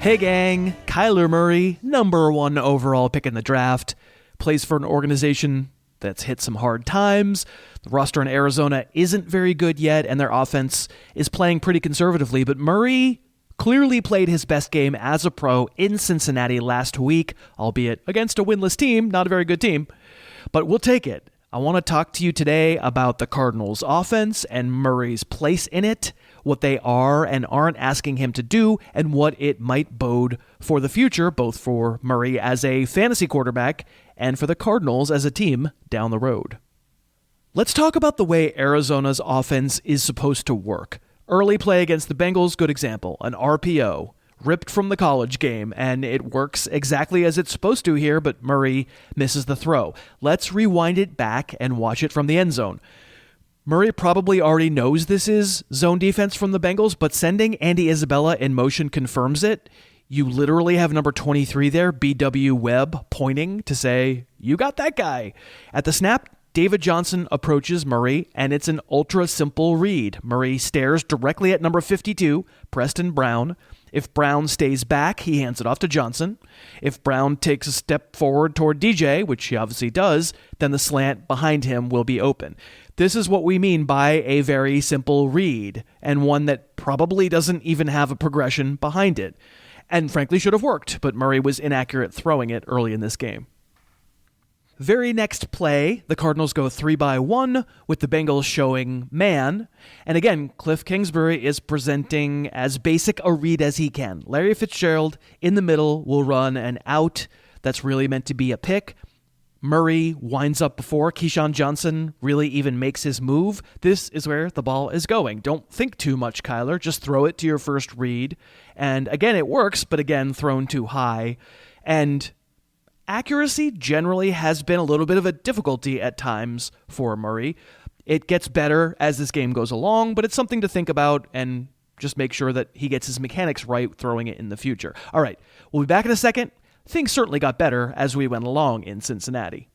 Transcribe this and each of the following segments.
Hey gang, Kyler Murray, number 1 overall pick in the draft, plays for an organization that's hit some hard times. The roster in Arizona isn't very good yet, and their offense is playing pretty conservatively, but Murray clearly played his best game as a pro in Cincinnati last week, albeit against a winless team, not a very good team, but we'll take it. I want to talk to you today about the Cardinals offense and Murray's place in it, what they are and aren't asking him to do, and what it might bode for the future, both for Murray as a fantasy quarterback and for the Cardinals as a team down the road. Let's talk about the way Arizona's offense is supposed to work. Early play against the Bengals, good example, an RPO. Ripped from the college game, and it works exactly as it's supposed to here, but Murray misses the throw. Let's rewind it back and watch it from the end zone. Murray probably already knows this is zone defense from the Bengals, but sending Andy Isabella in motion confirms it. You literally have number 23 there, B.W. Webb, pointing to say, you got that guy. At the snap, David Johnson approaches Murray, and it's an ultra-simple read. Murray stares directly at number 52, Preston Brown. If Brown stays back, he hands it off to Johnson. If Brown takes a step forward toward DJ, which he obviously does, then the slant behind him will be open. This is what we mean by a very simple read, and one that probably doesn't even have a progression behind it. And frankly should have worked, but Murray was inaccurate throwing it early in this game. Very next play, the Cardinals go 3-by-1 with the Bengals showing man. And again, Cliff Kingsbury is presenting as basic a read as he can. Larry Fitzgerald in the middle will run an out that's really meant to be a pick. Murray winds up before Keyshawn Johnson really even makes his move. This is where the ball is going. Don't think too much, Kyler. Just throw it to your first read. And again, it works, but again, thrown too high. And accuracy generally has been a little bit of a difficulty at times for Murray. It gets better as this game goes along, but it's something to think about and just make sure that he gets his mechanics right throwing it in the future. All right, we'll be back in a second. Things certainly got better as we went along in Cincinnati.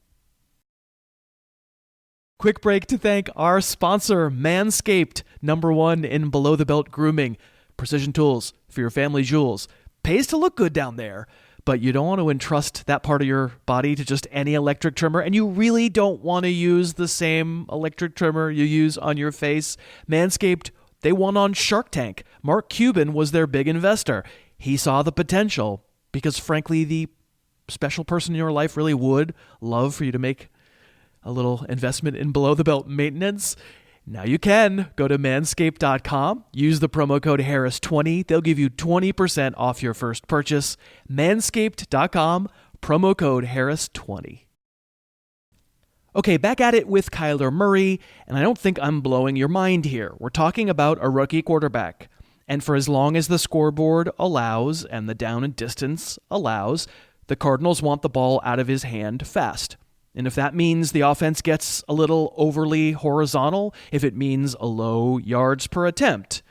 Quick break to thank our sponsor, Manscaped, number 1 in below-the-belt grooming. Precision tools for your family jewels. Pays to look good down there. But you don't want to entrust that part of your body to just any electric trimmer, and you really don't want to use the same electric trimmer you use on your face. Manscaped, they won on Shark Tank. Mark Cuban was their big investor. He saw the potential because, frankly, the special person in your life really would love for you to make a little investment in below-the-belt maintenance. Now you can. Go to manscaped.com, use the promo code Harris20. They'll give you 20% off your first purchase. Manscaped.com, promo code Harris20. Okay, back at it with Kyler Murray, and I don't think I'm blowing your mind here. We're talking about a rookie quarterback. And for as long as the scoreboard allows and the down and distance allows, the Cardinals want the ball out of his hand fast. And if that means the offense gets a little overly horizontal, if it means a low yards per attempt,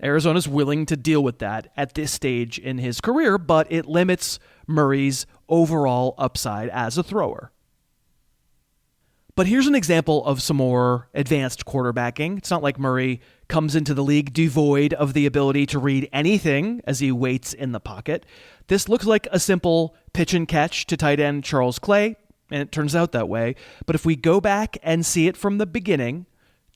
Arizona's willing to deal with that at this stage in his career, but it limits Murray's overall upside as a thrower. But here's an example of some more advanced quarterbacking. It's not like Murray comes into the league devoid of the ability to read anything as he waits in the pocket. This looks like a simple pitch and catch to tight end Charles Clay, and it turns out that way. But if we go back and see it from the beginning,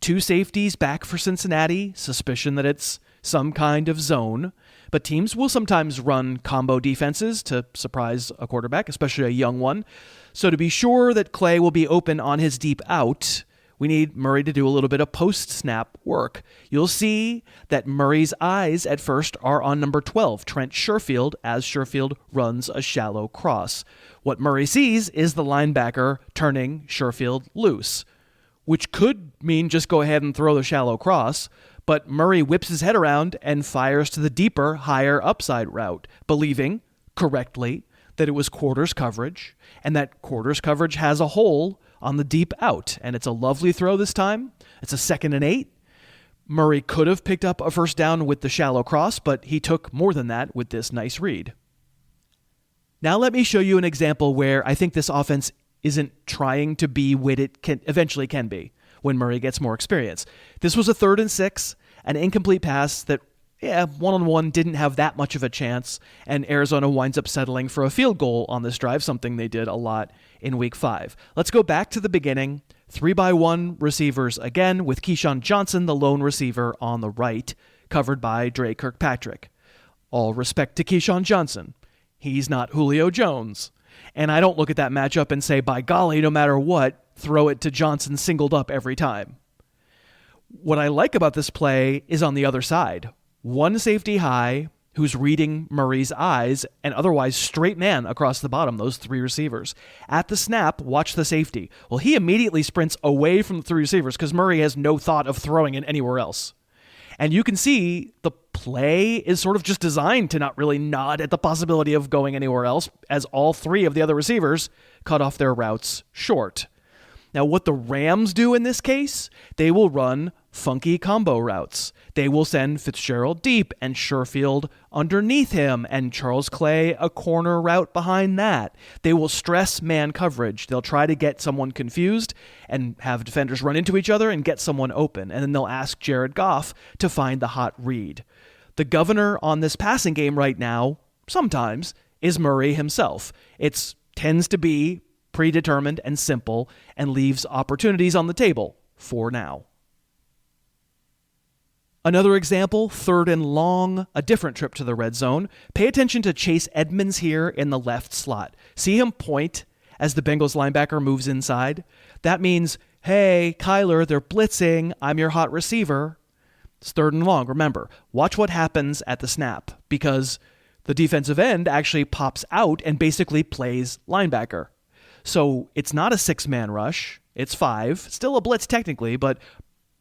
2 safeties back for Cincinnati, suspicion that it's some kind of zone. But teams will sometimes run combo defenses to surprise a quarterback, especially a young one. So to be sure that Clay will be open on his deep out, we need Murray to do a little bit of post-snap work. You'll see that Murray's eyes at first are on number 12, Trent Sherfield, as Sherfield runs a shallow cross. What Murray sees is the linebacker turning Sherfield loose, which could mean just go ahead and throw the shallow cross, but Murray whips his head around and fires to the deeper, higher upside route, believing, correctly, that it was quarters coverage, and that quarters coverage has a hole on the deep out, and it's a lovely throw this time. It's a 2nd and 8. Murray could have picked up a first down with the shallow cross, but he took more than that with this nice read. Now let me show you an example where I think this offense isn't trying to be what it eventually can be when Murray gets more experience. This was a 3rd and 6, an incomplete pass that one-on-one didn't have that much of a chance, and Arizona winds up settling for a field goal on this drive, something they did a lot in Week 5. Let's go back to the beginning. 3-by-1 receivers again, with Keyshawn Johnson, the lone receiver, on the right, covered by Dre Kirkpatrick. All respect to Keyshawn Johnson. He's not Julio Jones. And I don't look at that matchup and say, by golly, no matter what, throw it to Johnson singled up every time. What I like about this play is on the other side. One safety high, who's reading Murray's eyes, and otherwise straight man across the bottom, those three receivers. At the snap, watch the safety. Well, he immediately sprints away from the three receivers because Murray has no thought of throwing it anywhere else. And you can see the play is sort of just designed to not really nod at the possibility of going anywhere else, as all three of the other receivers cut off their routes short. Now, what the Rams do in this case, they will run funky combo routes. They will send Fitzgerald deep and Sherfield underneath him and Charles Clay a corner route behind that. They will stress man coverage. They'll try to get someone confused and have defenders run into each other and get someone open. And then they'll ask Jared Goff to find the hot read. The governor on this passing game right now, sometimes, is Murray himself. It tends to be predetermined and simple and leaves opportunities on the table for now. Another example, 3rd and long, a different trip to the red zone. Pay attention to Chase Edmonds here in the left slot. See him point as the Bengals linebacker moves inside? That means, hey, Kyler, they're blitzing. I'm your hot receiver. It's 3rd and long. Remember, watch what happens at the snap because the defensive end actually pops out and basically plays linebacker. So it's not a 6-man rush. It's 5. Still a blitz technically, but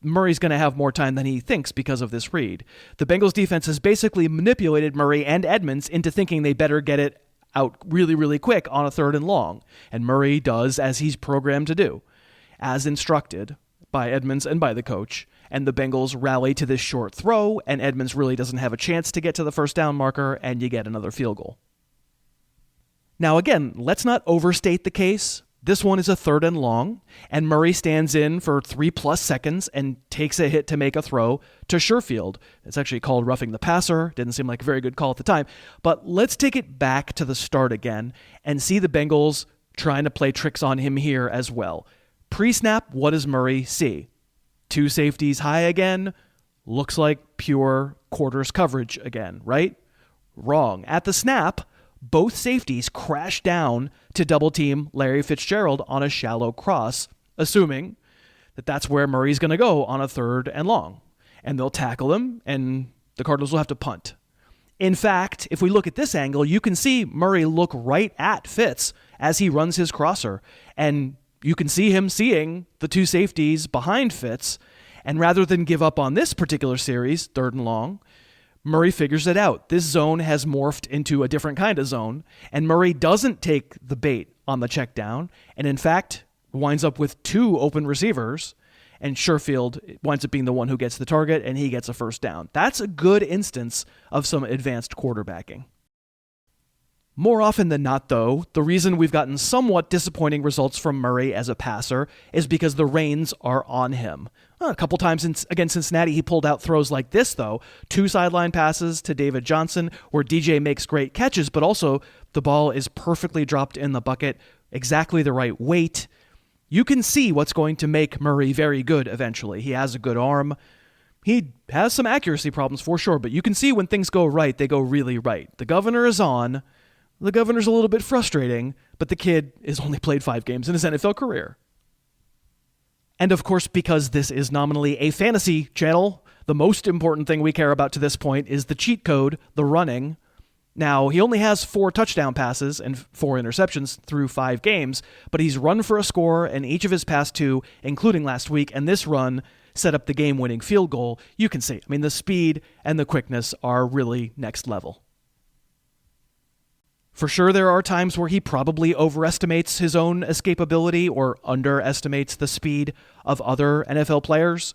Murray's going to have more time than he thinks because of this read. The Bengals defense has basically manipulated Murray and Edmonds into thinking they better get it out really, really quick on a 3rd and long. And Murray does as he's programmed to do, as instructed by Edmonds and by the coach. And the Bengals rally to this short throw, and Edmonds really doesn't have a chance to get to the first down marker, and you get another field goal. Now again, let's not overstate the case. This one is a 3rd and long, and Murray stands in for 3+ seconds and takes a hit to make a throw to Sherfield. It's actually called roughing the passer. Didn't seem like a very good call at the time. But let's take it back to the start again and see the Bengals trying to play tricks on him here as well. Pre-snap, what does Murray see? 2 safeties high again. Looks like pure quarters coverage again, right? Wrong. At the snap, both safeties crash down to double team Larry Fitzgerald on a shallow cross, assuming that that's where Murray's going to go on a 3rd and long. And they'll tackle him, and the Cardinals will have to punt. In fact, if we look at this angle, you can see Murray look right at Fitz as he runs his crosser. And you can see him seeing the 2 safeties behind Fitz. And rather than give up on this particular series, 3rd and long, Murray figures it out. This zone has morphed into a different kind of zone, and Murray doesn't take the bait on the check down, and in fact winds up with 2 open receivers, and Sherfield winds up being the one who gets the target, and he gets a first down. That's a good instance of some advanced quarterbacking. More often than not, though, the reason we've gotten somewhat disappointing results from Murray as a passer is because the reins are on him. A couple times against Cincinnati, he pulled out throws like this, though. 2 sideline passes to David Johnson, where DJ makes great catches, but also the ball is perfectly dropped in the bucket, exactly the right weight. You can see what's going to make Murray very good eventually. He has a good arm. He has some accuracy problems for sure, but you can see when things go right, they go really right. The governor is on. The governor's a little bit frustrating, but the kid has only played 5 games in his NFL career. And of course, because this is nominally a fantasy channel, the most important thing we care about to this point is the cheat code, the running. Now, he only has 4 touchdown passes and 4 interceptions through 5 games, but he's run for a score in each of his past 2, including last week, and this run set up the game-winning field goal. You can see, the speed and the quickness are really next level. For sure, there are times where he probably overestimates his own escapability or underestimates the speed of other NFL players.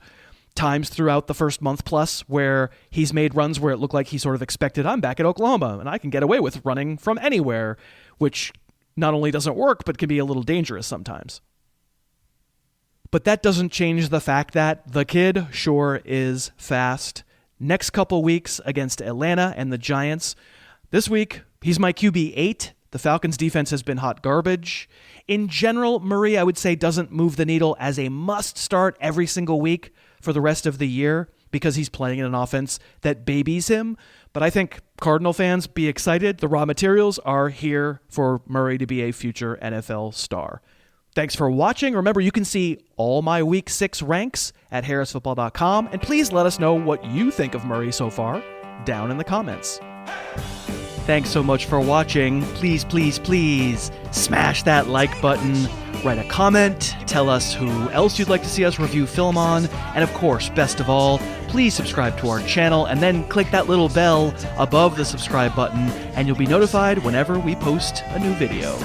Times throughout the first month plus where he's made runs where it looked like he sort of expected, I'm back at Oklahoma and I can get away with running from anywhere, which not only doesn't work, but can be a little dangerous sometimes. But that doesn't change the fact that the kid sure is fast. next couple weeks against Atlanta and the Giants. This week, he's my QB8. The Falcons' defense has been hot garbage. In general, Murray, I would say, doesn't move the needle as a must-start every single week for the rest of the year because he's playing in an offense that babies him. But I think Cardinal fans, be excited. The raw materials are here for Murray to be a future NFL star. Thanks for watching. Remember, you can see all my Week 6 ranks at harrisfootball.com. And please let us know what you think of Murray so far down in the comments. Thanks so much for watching. Please, please, please smash that like button. Write a comment. Tell us who else you'd like to see us review film on. And of course, best of all, please subscribe to our channel and then click that little bell above the subscribe button and you'll be notified whenever we post a new video.